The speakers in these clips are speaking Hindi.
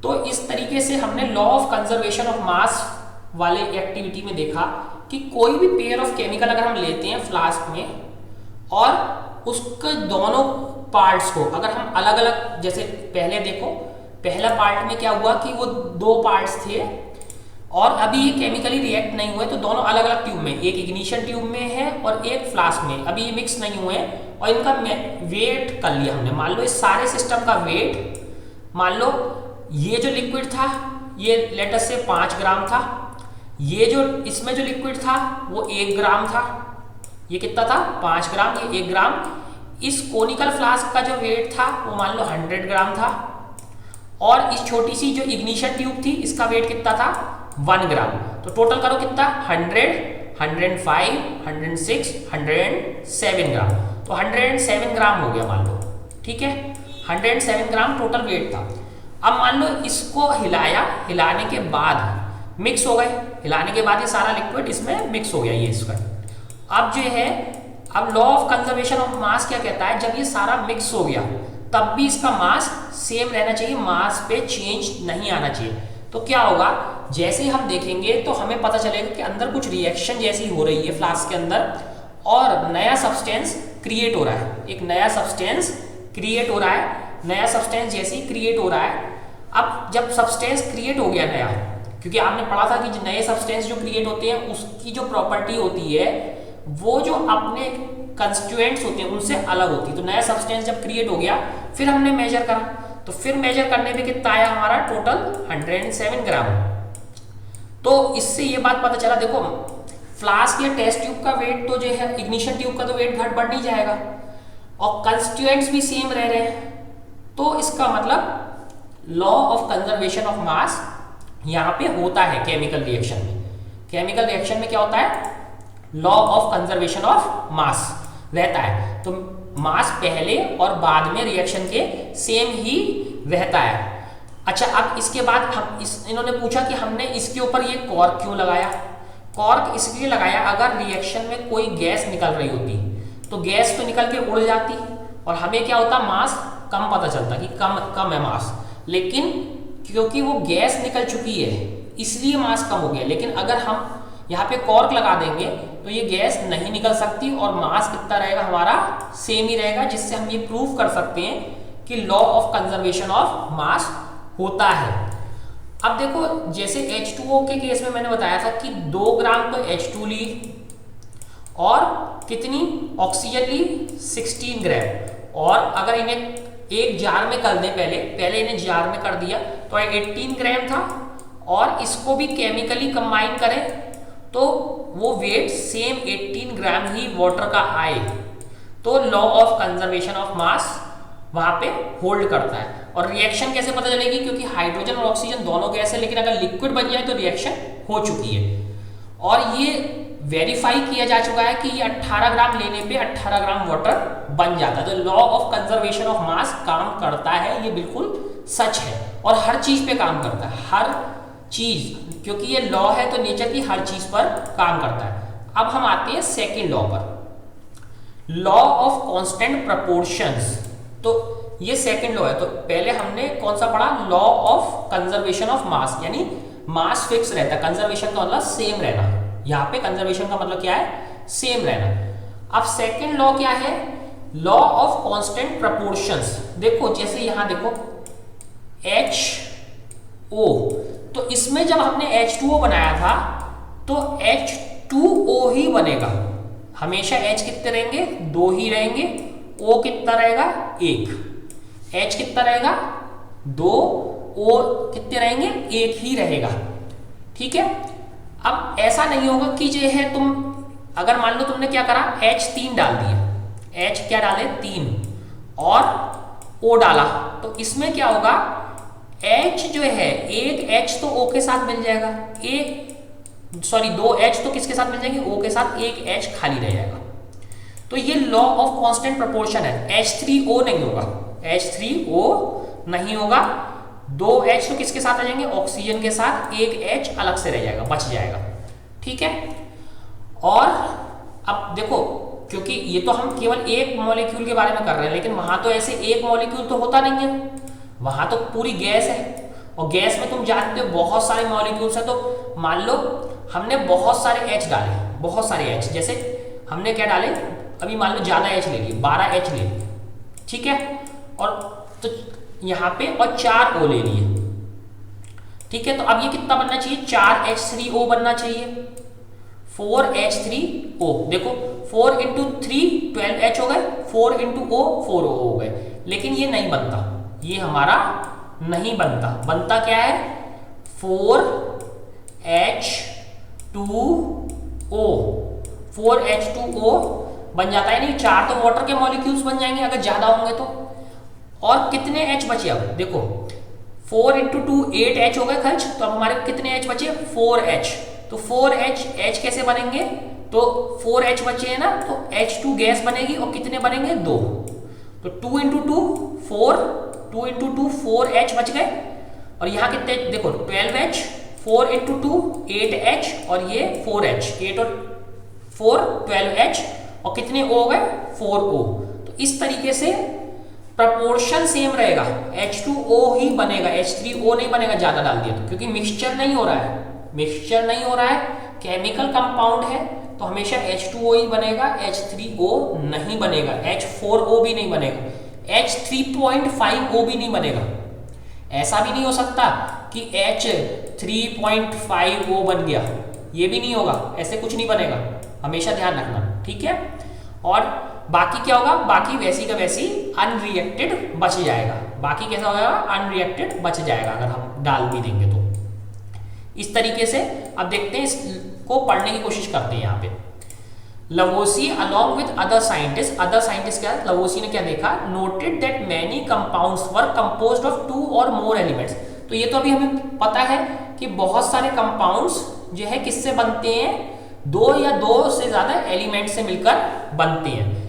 तो इस तरीके से हमने law of conservation of mass वाले एक्टिविटी में देखा कि कोई भी पेयर ऑफ केमिकल अगर हम लेते हैं फ्लास्क में और उसके दोनों पार्ट्स को अगर हम अलग अलग, जैसे पहले देखो पहला पार्ट में क्या हुआ कि वो दो पार्ट्स थे और अभी ये केमिकली रिएक्ट नहीं हुए, तो दोनों अलग अलग ट्यूब में, एक इग्निशन ट्यूब में है और एक फ्लास्क में, अभी ये मिक्स नहीं हुए और इनका वेट कर लिया हमने। मान लो इस सारे सिस्टम का वेट, मान लो ये जो लिक्विड था ये लेटर से 5 ग्राम था, ये जो इसमें जो लिक्विड था वो 1 ग्राम था, ये कितना था 5 ग्राम, ये 1 ग्राम। इस कोनिकल फ्लास्क का जो वेट था वो मान लो 100 ग्राम था और इस छोटी सी जो इग्निशन ट्यूब थी इसका वेट कितना था 1 ग्राम। तो टोटल करो कितना 100, 105, 106, 107 ग्राम, तो 107 ग्राम हो गया मान लो, ठीक है 107 ग्राम टोटल वेट था। अब मान लो इसको हिलाया, हिलाने के बाद मिक्स हो गए, हिलाने के बाद ये सारा लिक्विड इसमें मिक्स हो गया ये इसका। अब जो है, अब law of conservation of mass क्या कहता है, जब ये सारा मिक्स हो गया तब भी इसका मास सेम रहना चाहिए, मास पे चेंज नहीं आना चाहिए। तो क्या होगा, जैसे हम देखेंगे तो हमें पता चलेगा कि अंदर कुछ रिएक्शन जैसी हो रही है फ्लास्क के अंदर और नया सब्सटेंस क्रिएट हो रहा है, एक नया सब्सटेंस क्रिएट हो रहा है, नया सब्सटेंस जैसे ही क्रिएट हो रहा है। अब जब सब्सटेंस क्रिएट हो गया नया, क्योंकि आपने पढ़ा था कि नए सब्सटेंस जो क्रिएट होते हैं उसकी जो प्रॉपर्टी होती है वो जो अपने कंस्टिट्यूएंट्स होते हैं उनसे अलग होती है। तो नया सब्सटेंस जब क्रिएट हो गया फिर हमने मेजर करा, तो फिर मेजर करने पे कितना आया हमारा टोटल 107 ग्राम। तो इससे ये बात पता चला, देखो फ्लास्क या टेस्ट ट्यूब का वेट तो जो है इग्निशन ट्यूब का तो वेट घट बढ़ नहीं जाएगा और कंस्टिट्यूएंट्स भी सेम रह रहे हैं, तो इसका मतलब law of conservation of mass यहाँ पे होता है केमिकल रिएक्शन में। केमिकल रिएक्शन में क्या होता है, law of conservation of mass रहता है, तो मास पहले और बाद में रिएक्शन के सेम ही रहता है। अच्छा, अब इसके बाद हम इन्होंने पूछा कि हमने इसके ऊपर ये कॉर्क क्यों लगाया। कॉर्क इसलिए लगाया, अगर रिएक्शन में कोई गैस निकल रही होती तो गैस तो निकल के उड़ जाती और हमें क्या होता, मास कम पता चलता कि कम है मास, लेकिन क्योंकि वो गैस निकल चुकी है इसलिए मास कम हो गया। लेकिन अगर हम यहाँ पे कॉर्क लगा देंगे तो ये गैस नहीं निकल सकती और मास कितना रहेगा हमारा सेम ही रहेगा, जिससे हम ये प्रूव कर सकते हैं कि law of conservation of mass होता है। अब देखो जैसे H2O के केस में मैंने बताया था कि 2 ग्राम तो H2 ली और कितनी ऑक्सीजन ली 16 ग्राम, और अगर इन्हें एक जार में कर दें, पहले इन्हें जार में कर दिया तो 18 ग्राम था और इसको भी केमिकली कंबाइन करें तो वो वेट सेम 18 ग्राम ही वाटर का आए, तो law of conservation of mass वहां पे होल्ड करता है। और रिएक्शन कैसे पता चलेगी, क्योंकि हाइड्रोजन और ऑक्सीजन दोनों गैस है, लेकिन अगर लिक्विड बन जाए तो रिएक्शन हो चुकी है और ये वेरीफाई किया जा चुका है कि ये 18 ग्राम लेने पे 18 ग्राम वाटर बन जाता है। तो law of conservation of mass काम करता है, ये बिल्कुल सच है और हर चीज पे काम करता है, हर चीज, क्योंकि ये लॉ है तो नेचर की हर चीज पर काम करता है। अब हम आते हैं सेकेंड लॉ पर, लॉ ऑफ कांस्टेंट प्रपोर्शंस। तो ये सेकेंड लॉ है। तो पहले हमने कौन सा पढ़ा, law of conservation of mass, यानी मास फिक्स रहता है, कंजर्वेशन का मतलब सेम रहना। यहाँ पे कंजर्वेशन का मतलब क्या है, सेम रहना। अब सेकेंड लॉ क्या है, लॉ ऑफ कांस्टेंट प्रपोर्शंस। देखो जैसे यहां देखो HO, तो इसमें जब हमने H2O बनाया था तो H2O ही बनेगा, हमेशा H कितने रहेंगे, 2 ही रहेंगे, O कितना रहेगा 1, H कितना रहेगा 2, O कितने रहेंगे 1 ही रहेगा, ठीक है। अब ऐसा नहीं होगा कि जो है तुम अगर मान लो तुमने क्या करा, H3 डाल दिया, H क्या डाले 3 और O डाला, तो इसमें क्या होगा, H जो है एक H तो O के साथ मिल जाएगा, दो H तो किसके साथ मिल जाएंगे, O के साथ, एक H खाली रह जाएगा। तो ये लॉ ऑफ कांस्टेंट प्रोपोर्शन है। H3O नहीं होगा, H3O नहीं होगा, 2 H तो किसके साथ आ जाएंगे, ऑक्सीजन के साथ, एक H अलग से रह जाएगा, बच जाएगा, ठीक है। और अब देखो, क्योंकि ये तो हम केवल एक मॉलिक्यूल के बारे में कर रहे हैं, लेकिन वहां तो ऐसे एक मॉलिक्यूल तो होता नहीं है, वहां तो पूरी गैस है और गैस में तुम जानते हो बहुत सारे मॉलिक्यूल्स हैं, तो मान लो हमने बहुत सारे H डाले, बहुत सारे H, जैसे हमने क्या डाले, अभी मान लो ज्यादा H ले लिए, 12 H ले लिए, ठीक है, और तो यहाँ पे और 4 O ले लिए, ठीक है। तो अब ये कितना बनना चाहिए, 4H3O बनना चाहिए, 4H3O। देखो 4 इंटू 3 12H हो गए, 4 इंटू O 4O हो गए, लेकिन ये नहीं बनता, ये हमारा नहीं बनता। बनता क्या है, 4H2O, 4H2O बन जाता है, नहीं 4 तो वाटर के मॉलिक्यूल्स बन जाएंगे अगर ज्यादा होंगे तो। और कितने H बचे, अब देखो 4 इंटू 2 8H हो गए खर्च, तो अब हमारे कितने H बचे, 4H। तो 4H, H कैसे बनेंगे, तो 4H बचे हैं ना, तो H2 गैस बनेगी, और कितने बनेंगे, 2, तो 2 इंटू 2 4, 2 इंटू 2 4H बच गए, और यहाँ कितने देखो 12H, 4 इंटू 2 8H, और ये 4H, 8 और 4 12H, और कितने O हो गए, 4O। तो इस तरीके से प्रपोर्शन सेम रहेगा, H2O ही बनेगा, H3O नहीं बनेगा ज्यादा डाल दिया तो, क्योंकि मिक्सचर नहीं हो रहा है, मिक्सचर नहीं हो रहा है, केमिकल कंपाउंड है, तो हमेशा H2O ही बनेगा, H3O नहीं बनेगा, H4O भी नहीं बनेगा, H3.5O भी नहीं बनेगा। ऐसा भी नहीं हो सकता कि H3.5O बन गया, ये भी नहीं होगा, ऐसे कुछ नहीं बनेगा, हमेशा ध्यान रखना, ठीक है। और बाकी क्या होगा, बाकी वैसी का वैसी अनरिएक्टेड बच जाएगा, बाकी कैसा हो जाएगा, अनरिएक्टेड बच जाएगा अगर हम डाल भी देंगे तो। इस तरीके से अब देखते हैं, इसको पढ़ने की कोशिश करते हैं। यहाँ पे लवोसी अलॉन्ग विद अदर साइंटिस्ट क्या है, लवोसी ने क्या देखा, noted that many compounds were composed of 2 और मोर एलिमेंट्स। तो ये तो अभी हमें पता है कि बहुत सारे कंपाउंड्स जो है किससे बनते हैं, 2 या 2 से ज्यादा एलिमेंट से मिलकर बनते हैं।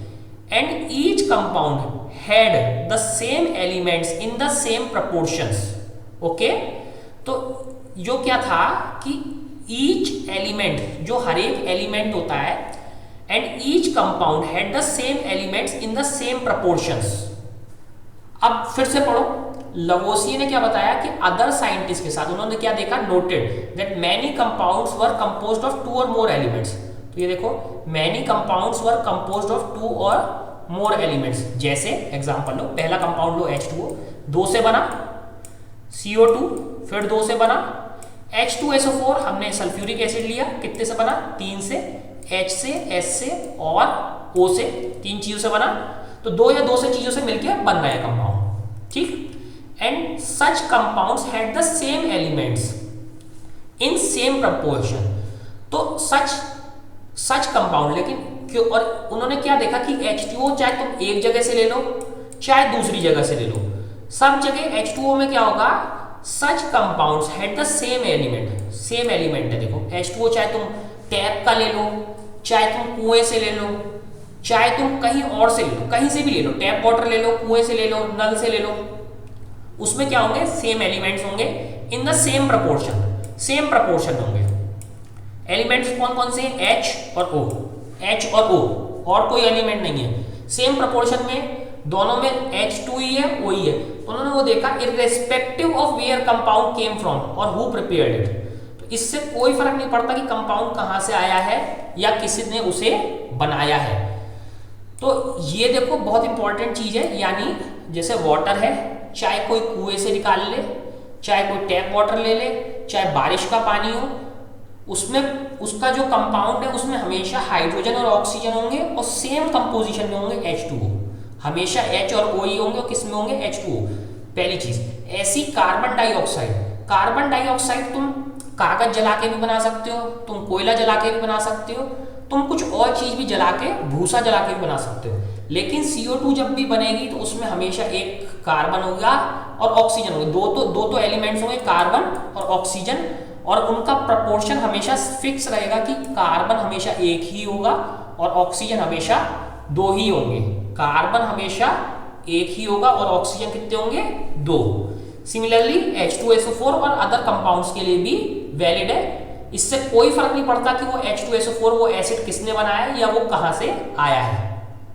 And each compound had the same elements in the same proportions. Okay, तो जो क्या था कि ईच एलिमेंट, जो हर एक एलिमेंट होता है, and each compound had the same elements in the same proportions. अब फिर से पढ़ो, लवोसिए ने क्या बताया कि अदर साइंटिस्ट के साथ उन्होंने क्या देखा, noted that many compounds were composed of 2 और मोर एलिमेंट्स। तो ये देखो, many compounds were composed of 2 और मोर एलिमेंट्स। जैसे एग्जांपल लो, पहला कंपाउंड लो H2O, 2 से बना, CO2 फिर 2 से बना, H2SO4 हमने सल्फ्यूरिक एसिड लिया, कितने से बना, 3 से, H से, S से और O से, 3 चीजों से बना, तो 2 या 2 से चीजों से मिलकर बन रहा है कंपाउंड, ठीक। And such compounds had the same elements in same proportion. तो सच कंपाउंड, लेकिन क्यों, और उन्होंने क्या देखा कि H2O चाहे तुम एक जगह से ले लो चाहे दूसरी जगह से ले लो, सब जगह H2O में क्या होगा, such compounds had the same element, same element है। देखो H2O चाहे तुम टैप का ले लो, चाहे तुम कुएं से ले लो, चाहे तुम कहीं और से ले लो, कहीं से भी ले लो, टैप वाटर ले लो, कुएं से ले लो, नल से ले लो, उसमें क्या होंगे, सेम एलिमेंट्स होंगे, in the same proportion, same proportion होंगे। एलिमेंट्स कौन कौन से हैं, H और O, H और O, और कोई एलिमेंट नहीं है, सेम प्रपोर्शन में, दोनों में H2 ही है, O ही है। तो उन्होंने वो देखा, irrespective of where compound came from और हु प्रिपेयर्ड इट। तो इससे कोई फर्क नहीं पड़ता कि कंपाउंड कहां से आया है या किसी ने उसे बनाया है। तो ये देखो बहुत इंपॉर्टेंट चीज है, यानी जैसे वाटर है, चाहे कोई कुएं से निकाल ले, चाहे कोई टैप वाटर ले ले, चाहे बारिश का पानी हो, उसमें उसका जो कंपाउंड है उसमें हमेशा हाइड्रोजन और ऑक्सीजन होंगे और सेम कंपोजिशन में होंगे H2O, हमेशा H और O ही होंगे और किस में होंगे, H2O। पहली चीज, ऐसी कार्बन डाइऑक्साइड, कार्बन डाइऑक्साइड तुम कागज जला के भी बना सकते हो, तुम कोयला जला के भी बना सकते हो, तुम कुछ और चीज भी जला के, भूसा जला के भी बना सकते हो, लेकिन CO2 जब भी बनेगी तो उसमें हमेशा एक कार्बन होगा और ऑक्सीजन होगा, दो तो एलिमेंट्स होंगे, कार्बन और ऑक्सीजन, और उनका प्रपोर्शन हमेशा फिक्स रहेगा कि कार्बन हमेशा एक ही होगा और ऑक्सीजन हमेशा 2 ही होंगे। कार्बन हमेशा एक ही होगा और ऑक्सीजन कितने होंगे, 2। सिमिलरली H2SO4 और अदर कंपाउंड्स के लिए भी वैलिड है। इससे कोई फर्क नहीं पड़ता कि वो H2SO4 वो एसिड किसने बनाया है या वो कहां से आया है।